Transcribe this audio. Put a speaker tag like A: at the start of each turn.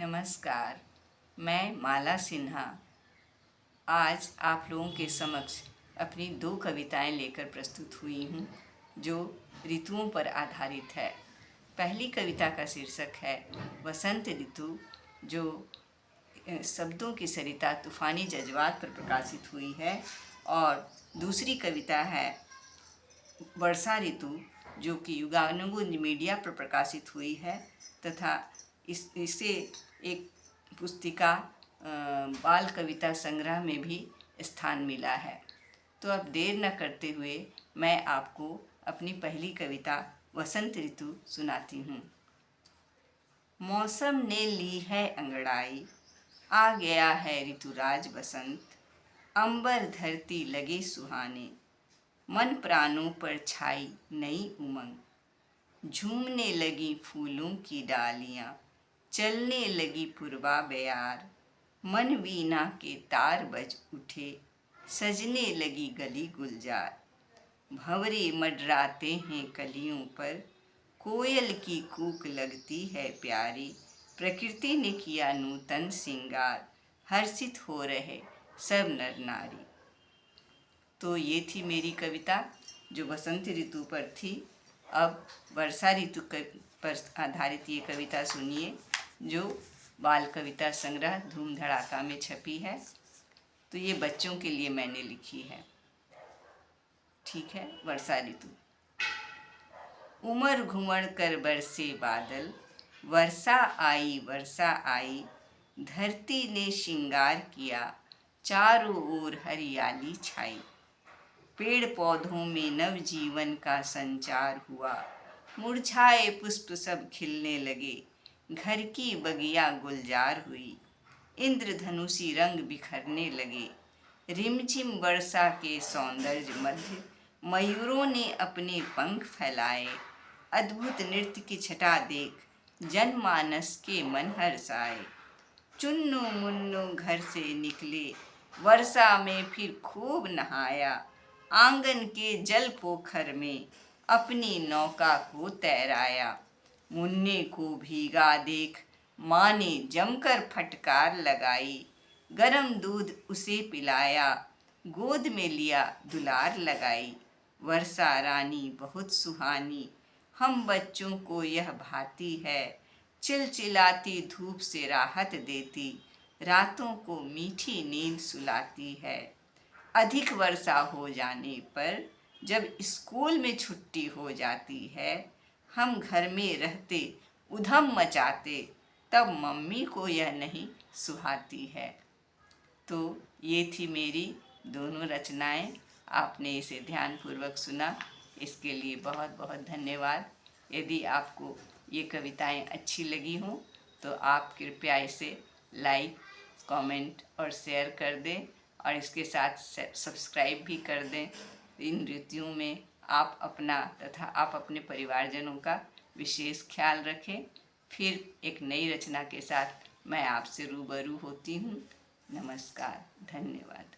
A: नमस्कार। मैं माला सिन्हा आज आप लोगों के समक्ष अपनी 2 कविताएं लेकर प्रस्तुत हुई हूँ जो ऋतुओं पर आधारित है। पहली कविता का शीर्षक है वसंत ऋतु, जो शब्दों की सरिता तूफ़ानी जज्बात पर प्रकाशित हुई है, और दूसरी कविता है वर्षा ऋतु, जो कि युगानुग मीडिया पर प्रकाशित हुई है तथा इसे एक पुस्तिका बाल कविता संग्रह में भी स्थान मिला है। तो अब देर न करते हुए मैं आपको अपनी पहली कविता वसंत ऋतु सुनाती हूँ। मौसम ने ली है अंगड़ाई, आ गया है ऋतुराज बसंत। अंबर धरती लगे सुहाने, मन प्राणों पर छाई नई उमंग। झूमने लगी फूलों की डालियाँ, चलने लगी पूर्वा बयार। मन वीणा के तार बज उठे, सजने लगी गली गुलजार। भंवरे मंडराते हैं कलियों पर, कोयल की कूक लगती है प्यारी। प्रकृति ने किया नूतन श्रृंगार, हर्षित हो रहे सब नर नारी। तो ये थी मेरी कविता जो बसंत ऋतु पर थी। अब वर्षा ऋतु पर आधारित ये कविता सुनिए जो बाल कविता संग्रह धूम धड़ाका में छपी है। तो ये बच्चों के लिए मैंने लिखी है। ठीक है। वर्षा ऋतु। उमड़ घुमड़ कर बरसे बादल, वर्षा आई, धरती ने श्रृंगार किया, चारों ओर हरियाली छाई। पेड़ पौधों में नव जीवन का संचार हुआ, मुरझाए पुष्प सब खिलने लगे, घर की बगिया गुलजार हुई। इंद्रधनुषी रंग बिखरने लगे, रिमझिम वर्षा के सौंदर्य मध्य मयूरों ने अपने पंख फैलाए। अद्भुत नृत्य की छटा देख जनमानस के मन हर्षाए। चुन्नू मुन्नू घर से निकले, वर्षा में फिर खूब नहाया। आंगन के जल पोखर में अपनी नौका को तैराया। मुन्ने को भीगा देख माँ ने जमकर फटकार लगाई। गरम दूध उसे पिलाया, गोद में लिया दुलार लगाई। वर्षा रानी बहुत सुहानी, हम बच्चों को यह भाती है। चिलचिलाती धूप से राहत देती, रातों को मीठी नींद सुलाती है। अधिक वर्षा हो जाने पर जब स्कूल में छुट्टी हो जाती है, हम घर में रहते उधम मचाते, तब मम्मी को यह नहीं सुहाती है। तो ये थी मेरी दोनों रचनाएं। आपने इसे ध्यानपूर्वक सुना, इसके लिए बहुत बहुत धन्यवाद। यदि आपको ये कविताएं अच्छी लगी हों तो आप कृपया इसे लाइक, कमेंट और शेयर कर दें, और इसके साथ सब्सक्राइब भी कर दें। इन ऋतुओं में आप अपना तथा आप अपने परिवारजनों का विशेष ख्याल रखें। फिर एक नई रचना के साथ मैं आपसे रूबरू होती हूँ। नमस्कार। धन्यवाद।